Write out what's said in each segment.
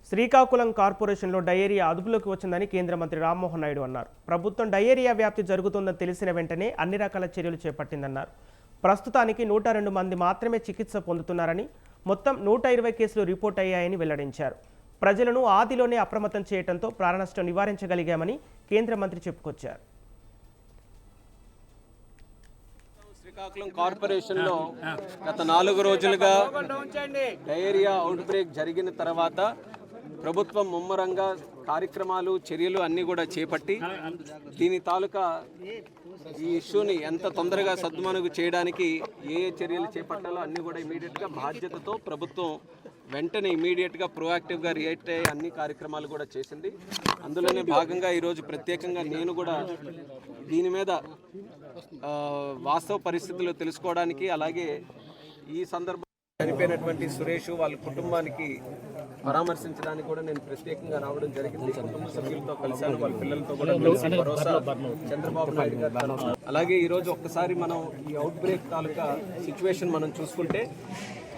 శ్రీకాకుళం కార్పొరేషన్లో డయేరియా అదుపులోకి వచ్చిందని కేంద్ర మంత్రి రామ్మోహన్ నాయుడు అన్నారు. ప్రభుత్వం డయేరియా వ్యాప్తి జరుగుతుందని తెలిసిన వెంటనే అన్ని రకాల చర్యలు చేపట్టిందన్నారు. ప్రస్తుతానికి 102 మంది మాత్రమే చికిత్స పొందుతున్నారని, మొత్తం 120 కేసులు రిపోర్ట్ అయ్యాయని వెల్లడించారు. ప్రజలను ఆదిలోనే అప్రమత్తం చేయడంతో ప్రాణనష్టం నివారించగలిగామని కేంద్ర మంత్రి చెప్పుకొచ్చారు. శ్రీకాకుళం కార్పొరేషన్లో గత 4 రోజులుగా డయేరియా అవుట్ బ్రేక్ జరిగిన తర్వాత ప్రభుత్వం ముమ్మరంగా కార్యక్రమాలు చర్యలు అన్నీ కూడా చేపట్టి దీని తాలూకా ఈ ఇష్యూని ఎంత తొందరగా సద్దుమణుగు చేయడానికి ఏ చర్యలు చేపట్టాలో అన్నీ కూడా ఇమీడియట్గా బాధ్యతతో ప్రభుత్వం వెంటనే ఇమీడియట్గా ప్రొయాక్టివ్గా రియాక్ట్ అయ్యే అన్ని కార్యక్రమాలు కూడా చేసింది. అందులోనే భాగంగా ఈరోజు ప్రత్యేకంగా నేను కూడా దీని మీద వాస్తవ పరిస్థితులు తెలుసుకోవడానికి, అలాగే ఈ సందర్భంలో చనిపోయినటువంటి సురేష్ వాళ్ళ కుటుంబానికి పరామర్శించడానికి కూడా నేను ప్రత్యేకంగా రావడం జరిగింది. కుటుంబ సభ్యులతో కలిసాను, వాళ్ళ పిల్లలతో కూడా కలిసి భరోసా చంద్రబాబు నాయుడు గారు. అలాగే ఈరోజు ఒక్కసారి మనం ఈ అవుట్ బ్రేక్ తాలూకా సిచ్యువేషన్ మనం చూసుకుంటే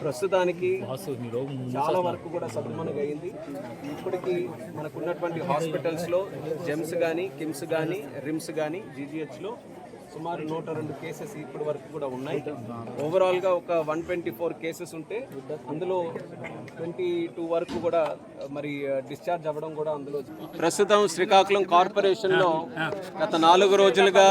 ప్రస్తుతానికి చాలా వరకు కూడా సద్దుమణుగు అయింది. ఇప్పటికీ మనకు ఉన్నటువంటి హాస్పిటల్స్లో జెమ్స్ కానీ, కిమ్స్ కానీ, రిమ్స్ కానీ, జీజీహెచ్లో సుమారు 102 కేసెస్ ఇప్పటి వరకు కూడా ఉన్నాయి. ఓవరాల్గా ఒక 124 కేసెస్ ఉంటే అందులో 22 వరకు కూడా మరి డిశ్చార్జ్ అవ్వడం కూడా అందులో. ప్రస్తుతం శ్రీకాకుళం కార్పొరేషన్లో గత 4 రోజులుగా